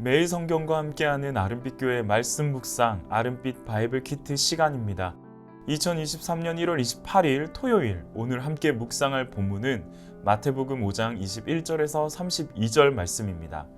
매일 성경과 함께하는 아름빛교회 말씀 묵상 아름빛 바이블 키트 시간입니다. 2023년 1월 28일 토요일 오늘 함께 묵상할 본문은 마태복음 5장 21절에서 32절 말씀입니다.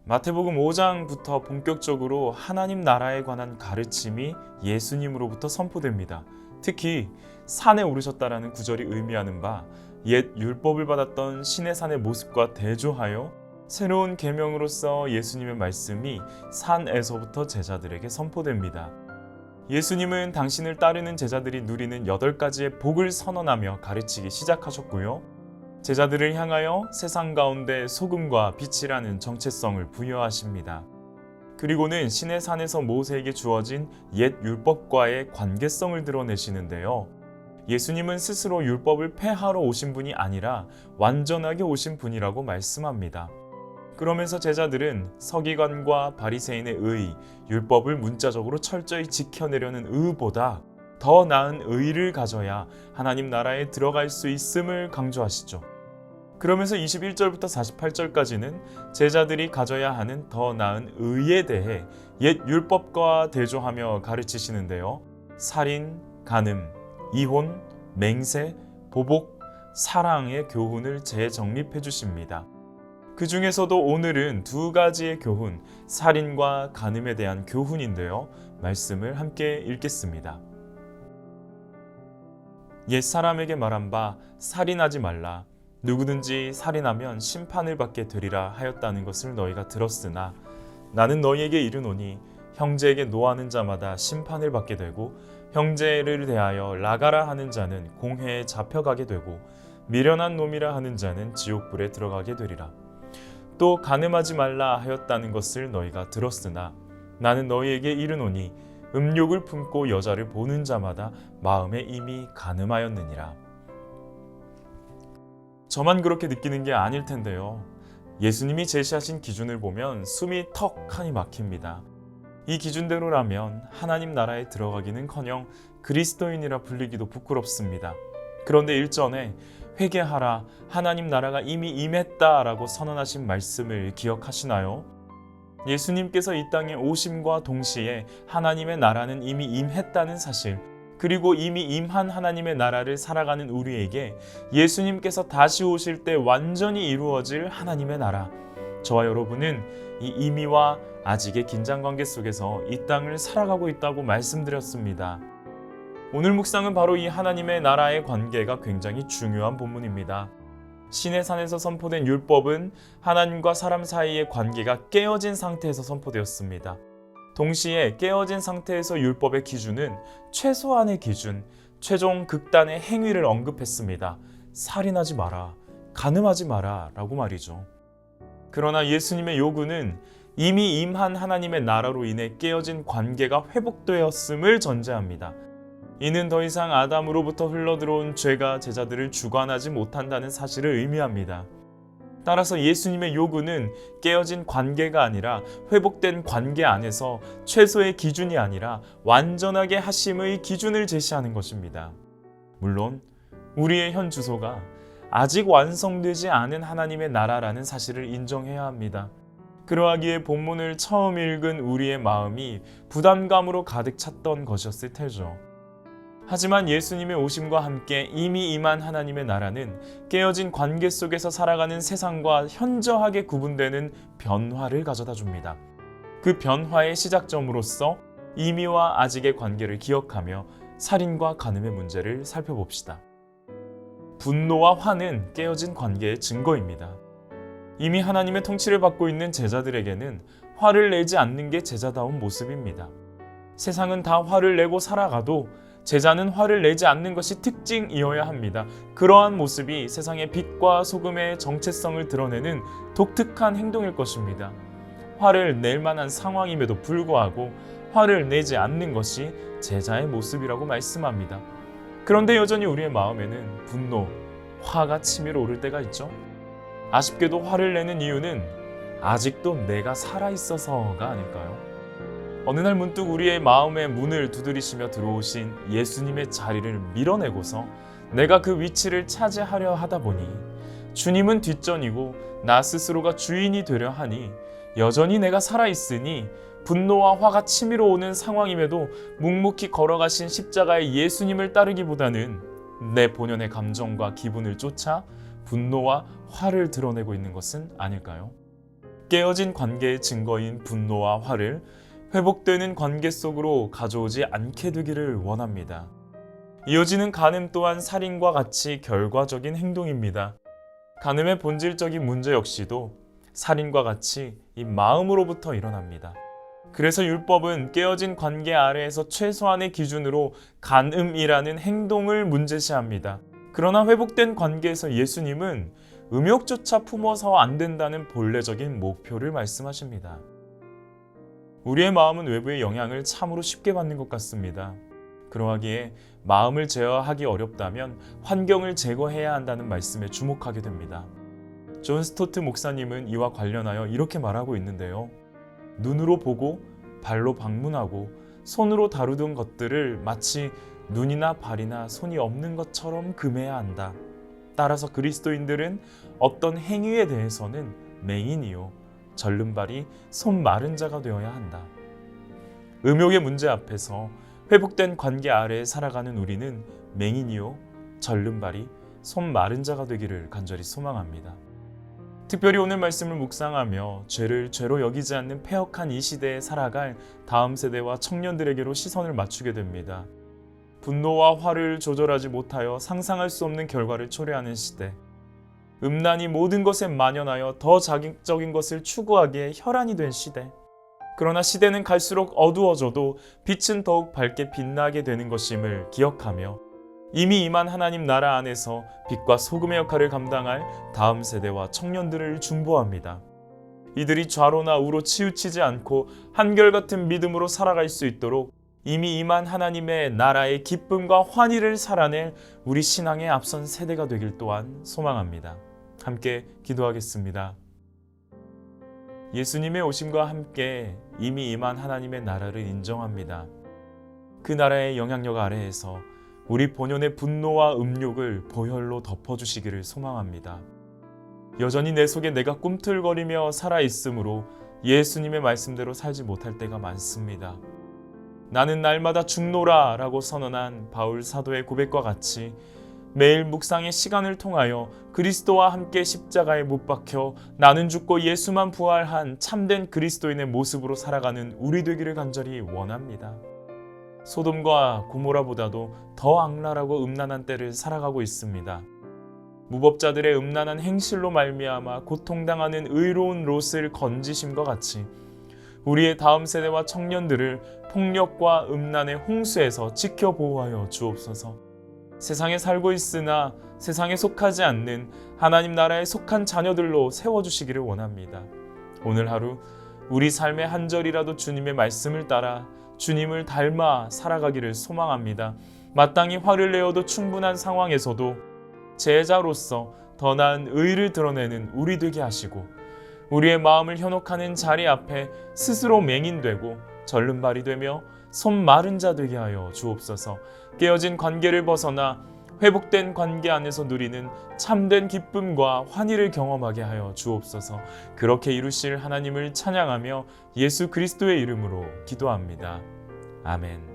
마태복음 5장부터 본격적으로 하나님 나라에 관한 가르침이 예수님으로부터 선포됩니다. 특히 산에 오르셨다라는 구절이 의미하는 바 옛 율법을 받았던 시내산의 모습과 대조하여 새로운 계명으로서 예수님의 말씀이 산에서부터 제자들에게 선포됩니다. 예수님은 당신을 따르는 제자들이 누리는 8가지의 복을 선언하며 가르치기 시작하셨고요. 제자들을 향하여 세상 가운데 소금과 빛이라는 정체성을 부여하십니다. 그리고는 시내산에서 모세에게 주어진 옛 율법과의 관계성을 드러내시는데요. 예수님은 스스로 율법을 폐하러 오신 분이 아니라 완전하게 오신 분이라고 말씀합니다. 그러면서 제자들은 서기관과 바리새인의 의, 율법을 문자적으로 철저히 지켜내려는 의보다 더 나은 의를 가져야 하나님 나라에 들어갈 수 있음을 강조하시죠. 그러면서 21절부터 48절까지는 제자들이 가져야 하는 더 나은 의에 대해 옛 율법과 대조하며 가르치시는데요. 살인, 간음, 이혼, 맹세, 보복, 사랑의 교훈을 재정립해 주십니다. 그 중에서도 오늘은 2가지의 교훈, 살인과 간음에 대한 교훈인데요. 말씀을 함께 읽겠습니다. 옛 사람에게 말한 바 살인하지 말라. 누구든지 살인하면 심판을 받게 되리라 하였다는 것을 너희가 들었으나 나는 너희에게 이르노니 형제에게 노하는 자마다 심판을 받게 되고 형제를 대하여 나가라 하는 자는 공회에 잡혀가게 되고 미련한 놈이라 하는 자는 지옥불에 들어가게 되리라. 또 간음하지 말라 하였다는 것을 너희가 들었으나 나는 너희에게 이르노니 음욕을 품고 여자를 보는 자마다 마음에 이미 간음하였느니라. 저만 그렇게 느끼는 게 아닐 텐데요. 예수님이 제시하신 기준을 보면 숨이 턱하니 막힙니다. 이 기준대로라면 하나님 나라에 들어가기는커녕 그리스도인이라 불리기도 부끄럽습니다. 그런데 일전에 회개하라, 하나님 나라가 이미 임했다라고 선언하신 말씀을 기억하시나요? 예수님께서 이 땅에 오심과 동시에 하나님의 나라는 이미 임했다는 사실, 그리고 이미 임한 하나님의 나라를 살아가는 우리에게 예수님께서 다시 오실 때 완전히 이루어질 하나님의 나라, 저와 여러분은 이 이미와 아직의 긴장관계 속에서 이 땅을 살아가고 있다고 말씀드렸습니다. 오늘 묵상은 바로 이 하나님의 나라의 관계가 굉장히 중요한 본문입니다. 시내산에서 선포된 율법은 하나님과 사람 사이의 관계가 깨어진 상태에서 선포되었습니다. 동시에 깨어진 상태에서 율법의 기준은 최소한의 기준, 최종 극단의 행위를 언급했습니다. 살인하지 마라, 간음하지 마라 라고 말이죠. 그러나 예수님의 요구는 이미 임한 하나님의 나라로 인해 깨어진 관계가 회복되었음을 전제합니다. 이는 더 이상 아담으로부터 흘러들어온 죄가 제자들을 주관하지 못한다는 사실을 의미합니다. 따라서 예수님의 요구는 깨어진 관계가 아니라 회복된 관계 안에서 최소의 기준이 아니라 완전하게 하심의 기준을 제시하는 것입니다. 물론 우리의 현 주소가 아직 완성되지 않은 하나님의 나라라는 사실을 인정해야 합니다. 그러하기에 본문을 처음 읽은 우리의 마음이 부담감으로 가득 찼던 것이었을 테죠. 하지만 예수님의 오심과 함께 이미 임한 하나님의 나라는 깨어진 관계 속에서 살아가는 세상과 현저하게 구분되는 변화를 가져다 줍니다. 그 변화의 시작점으로서 이미와 아직의 관계를 기억하며 살인과 간음의 문제를 살펴봅시다. 분노와 화는 깨어진 관계의 증거입니다. 이미 하나님의 통치를 받고 있는 제자들에게는 화를 내지 않는 게 제자다운 모습입니다. 세상은 다 화를 내고 살아가도 제자는 화를 내지 않는 것이 특징이어야 합니다. 그러한 모습이 세상의 빛과 소금의 정체성을 드러내는 독특한 행동일 것입니다. 화를 낼 만한 상황임에도 불구하고 화를 내지 않는 것이 제자의 모습이라고 말씀합니다. 그런데 여전히 우리의 마음에는 분노, 화가 치밀어 오를 때가 있죠. 아쉽게도 화를 내는 이유는 아직도 내가 살아있어서가 아닐까요? 어느 날 문득 우리의 마음의 문을 두드리시며 들어오신 예수님의 자리를 밀어내고서 내가 그 위치를 차지하려 하다 보니 주님은 뒷전이고 나 스스로가 주인이 되려 하니 여전히 내가 살아있으니 분노와 화가 치밀어 오는 상황임에도 묵묵히 걸어가신 십자가의 예수님을 따르기보다는 내 본연의 감정과 기분을 쫓아 분노와 화를 드러내고 있는 것은 아닐까요? 깨어진 관계의 증거인 분노와 화를 회복되는 관계 속으로 가져오지 않게 되기를 원합니다. 이어지는 간음 또한 살인과 같이 결과적인 행동입니다. 간음의 본질적인 문제 역시도 살인과 같이 이 마음으로부터 일어납니다. 그래서 율법은 깨어진 관계 아래에서 최소한의 기준으로 간음이라는 행동을 문제시합니다. 그러나 회복된 관계에서 예수님은 음욕조차 품어서 안 된다는 본래적인 목표를 말씀하십니다. 우리의 마음은 외부의 영향을 참으로 쉽게 받는 것 같습니다. 그러하기에 마음을 제어하기 어렵다면 환경을 제거해야 한다는 말씀에 주목하게 됩니다. 존 스토트 목사님은 이와 관련하여 이렇게 말하고 있는데요. 눈으로 보고 발로 방문하고 손으로 다루던 것들을 마치 눈이나 발이나 손이 없는 것처럼 금해야 한다. 따라서 그리스도인들은 어떤 행위에 대해서는 맹인이요 절름발이 손 마른 자가 되어야 한다. 음욕의 문제 앞에서 회복된 관계 아래에 살아가는 우리는 맹인이요 절름발이 손 마른 자가 되기를 간절히 소망합니다. 특별히 오늘 말씀을 묵상하며 죄를 죄로 여기지 않는 패역한 이 시대에 살아갈 다음 세대와 청년들에게로 시선을 맞추게 됩니다. 분노와 화를 조절하지 못하여 상상할 수 없는 결과를 초래하는 시대. 음란이 모든 것에 만연하여 더 자극적인 것을 추구하기에 혈안이 된 시대. 그러나 시대는 갈수록 어두워져도 빛은 더욱 밝게 빛나게 되는 것임을 기억하며 이미 임한 하나님 나라 안에서 빛과 소금의 역할을 감당할 다음 세대와 청년들을 중보합니다. 이들이 좌로나 우로 치우치지 않고 한결같은 믿음으로 살아갈 수 있도록 이미 임한 하나님의 나라의 기쁨과 환희를 살아낼 우리 신앙의 앞선 세대가 되길 또한 소망합니다. 함께 기도하겠습니다. 예수님의 오심과 함께 이미 임한 하나님의 나라를 인정합니다. 그 나라의 영향력 아래에서 우리 본연의 분노와 음욕을 보혈로 덮어주시기를 소망합니다. 여전히 내 속에 내가 꿈틀거리며 살아있으므로 예수님의 말씀대로 살지 못할 때가 많습니다. 나는 날마다 죽노라 라고 선언한 바울 사도의 고백과 같이 매일 묵상의 시간을 통하여 그리스도와 함께 십자가에 못 박혀 나는 죽고 예수만 부활한 참된 그리스도인의 모습으로 살아가는 우리 되기를 간절히 원합니다. 소돔과 고모라보다도 더 악랄하고 음란한 때를 살아가고 있습니다. 무법자들의 음란한 행실로 말미암아 고통당하는 의로운 롯을 건지심과 같이 우리의 다음 세대와 청년들을 폭력과 음란의 홍수에서 지켜보호하여 주옵소서. 세상에 살고 있으나 세상에 속하지 않는 하나님 나라에 속한 자녀들로 세워주시기를 원합니다. 오늘 하루 우리 삶의 한 절이라도 주님의 말씀을 따라 주님을 닮아 살아가기를 소망합니다. 마땅히 화를 내어도 충분한 상황에서도 제자로서 더 나은 의를 드러내는 우리 되게 하시고 우리의 마음을 현혹하는 자리 앞에 스스로 맹인되고 절름발이 되며 손 마른 자 되게 하여 주옵소서. 깨어진 관계를 벗어나 회복된 관계 안에서 누리는 참된 기쁨과 환희를 경험하게 하여 주옵소서. 그렇게 이루실 하나님을 찬양하며 예수 그리스도의 이름으로 기도합니다. 아멘.